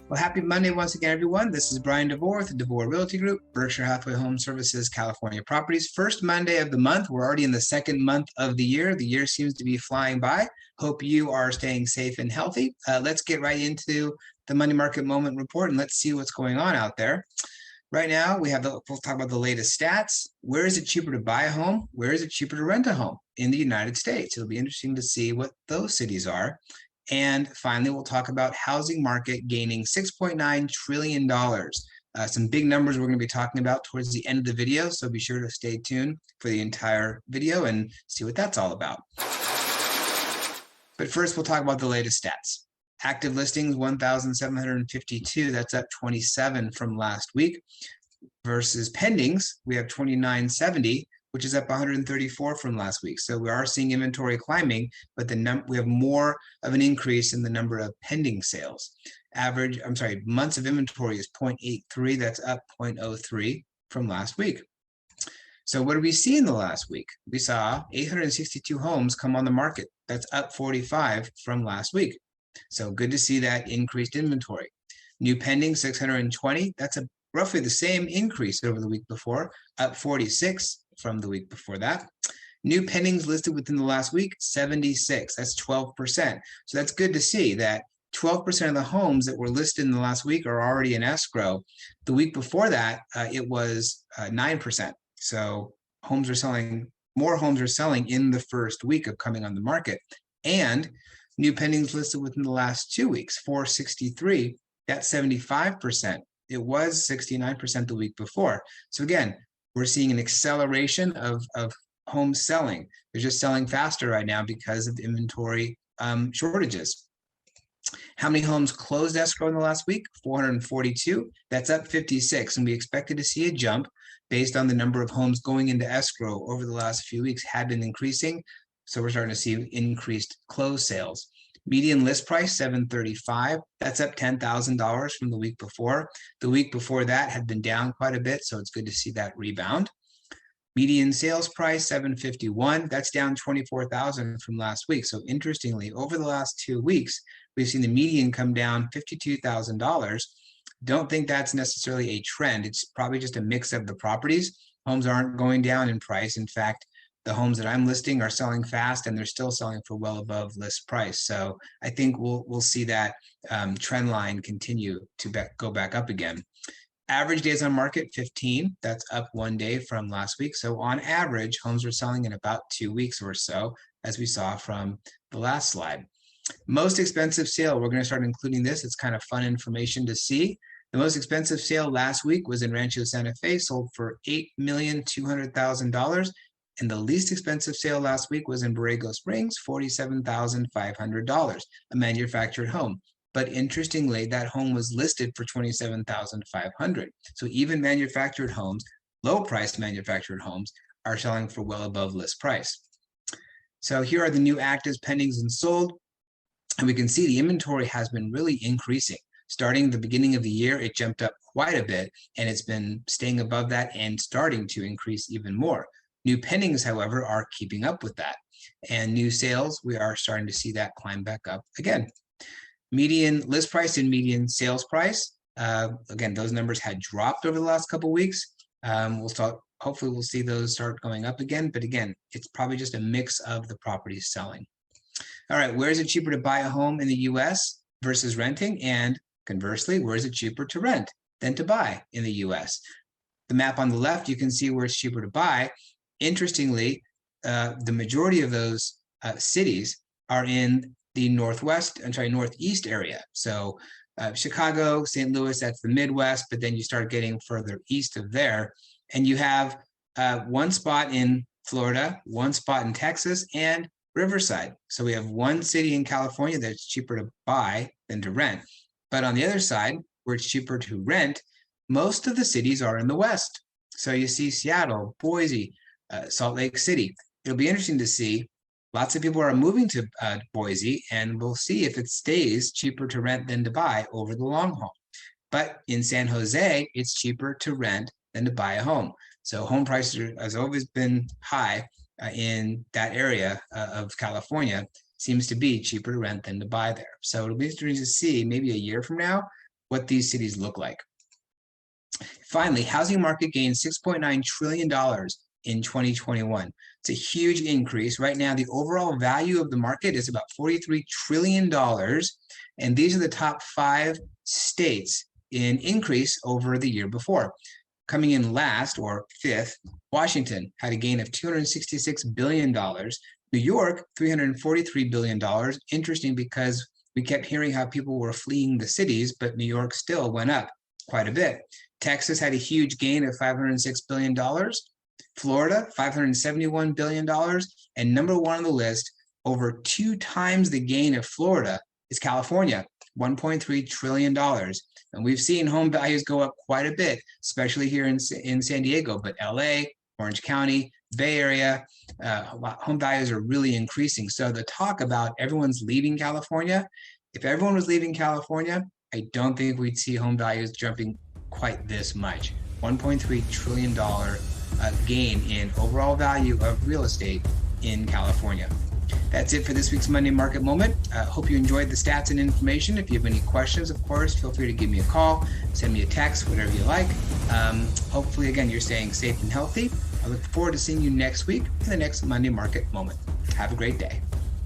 Well, happy Monday once again, everyone. This is Bryan Devore with the Devore Realty Group, Berkshire Hathaway HomeServices, California Properties. First Monday of the month. We're already in the second month of the year. The year seems to be flying by. Hope you are staying safe and healthy. Let's get right into the Money Market Moment Report and let's see what's going on out there. Right now, we'll talk about the latest stats. Where is it cheaper to buy a home? Where is it cheaper to rent a home in the United States? It'll be interesting to see what those cities are. And finally, we'll talk about housing market gaining $6.9 trillion. Some big numbers we're going to be talking about towards the end of the video, so be sure to stay tuned for the entire video and see what that's all about. But first, we'll talk about the latest stats. Active listings, 1,752. That's up 27 from last week. Versus pendings, we have 2,970, which is up 134 from last week. So we are seeing inventory climbing, but we have more of an increase in the number of pending sales. Months of inventory is 0.83. That's up 0.03 from last week. So what did we see in the last week? We saw 862 homes come on the market. That's up 45 from last week. So good to see that increased inventory. New pending, 620. That's roughly the same increase over the week before, up 46 from the week before that. New pendings listed within the last week, 76. That's 12%. So that's good to see that 12% of the homes that were listed in the last week are already in escrow. The week before that, it was 9%. So more homes are selling in the first week of coming on the market. And new pendings listed within the last 2 weeks, 463. That's 75%. It was 69% the week before. So again, we're seeing an acceleration of homes selling. They're just selling faster right now because of inventory shortages. How many homes closed escrow in the last week? 442. That's up 56. And we expected to see a jump based on the number of homes going into escrow over the last few weeks had been increasing. So we're starting to see increased closed sales. Median list price, $735. That's up $10,000 from the week before. The week before that had been down quite a bit, so it's good to see that rebound. Median sales price, $751. That's down $24,000 from last week. So interestingly, over the last 2 weeks, we've seen the median come down $52,000. Don't think that's necessarily a trend. It's probably just a mix of the properties. Homes aren't going down in price. In fact, the homes that I'm listing are selling fast and they're still selling for well above list price. So I think we'll see that trend line continue to go back up again. Average days on market, 15. That's up 1 day from last week. So on average, homes are selling in about 2 weeks or so, as we saw from the last slide. Most expensive sale, we're going to start including this. It's kind of fun information to see. The most expensive sale last week was in Rancho Santa Fe, sold for $8,200,000. And the least expensive sale last week was in Borrego Springs, $47,500, a manufactured home. But interestingly, that home was listed for $27,500. So even manufactured homes, low-priced manufactured homes, are selling for well above list price. So here are the new actives, pendings, and sold. And we can see the inventory has been really increasing. Starting the beginning of the year, it jumped up quite a bit, and it's been staying above that and starting to increase even more. New pendings, however, are keeping up with that. And new sales, we are starting to see that climb back up again. Median list price and median sales price. Again, those numbers had dropped over the last couple of weeks. Hopefully we'll see those start going up again. But again, it's probably just a mix of the properties selling. All right, where is it cheaper to buy a home in the US versus renting? And conversely, where is it cheaper to rent than to buy in the US? The map on the left, you can see where it's cheaper to buy. Interestingly, the majority of those cities are in the northeast area. So Chicago, St. Louis, that's the Midwest, but then you start getting further east of there. And you have one spot in Florida, one spot in Texas, and Riverside. So we have one city in California that's cheaper to buy than to rent. But on the other side, where it's cheaper to rent, most of the cities are in the West. So you see Seattle, Boise, Salt Lake City. It'll be interesting to see. Lots of people are moving to Boise, and we'll see if it stays cheaper to rent than to buy over the long haul. But in San Jose, it's cheaper to rent than to buy a home. So home prices has always been high in that area of California. Seems to be cheaper to rent than to buy there. So it'll be interesting to see maybe a year from now what these cities look like. Finally, housing market gained $6.9 trillion in 2021. It's a huge increase. Right now, the overall value of the market is about $43 trillion. And these are the top 5 states in increase over the year before. Coming in last, or 5th, Washington had a gain of $266 billion. New York, $343 billion. Interesting, because we kept hearing how people were fleeing the cities, but New York still went up quite a bit. Texas had a huge gain of $506 billion. Florida, $571 billion. And number 1 on the list, over 2 times the gain of Florida, is California, $1.3 trillion. And we've seen home values go up quite a bit, especially here in San Diego, but LA, Orange County, Bay Area, home values are really increasing. So the talk about everyone's leaving California, if everyone was leaving California, I don't think we'd see home values jumping quite this much. $1.3 trillion gain in overall value of real estate in California. That's it for this week's Monday Market Moment. Hope you enjoyed the stats and information. If you have any questions, of course, feel free to give me a call, send me a text, whatever you like. Hopefully, again, you're staying safe and healthy. I look forward to seeing you next week in the next Monday Market Moment. Have a great day.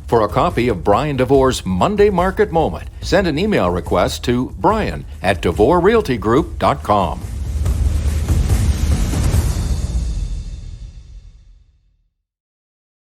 For a copy of Bryan Devore's Monday Market Moment, send an email request to Bryan@DevoreRealtyGroup.com.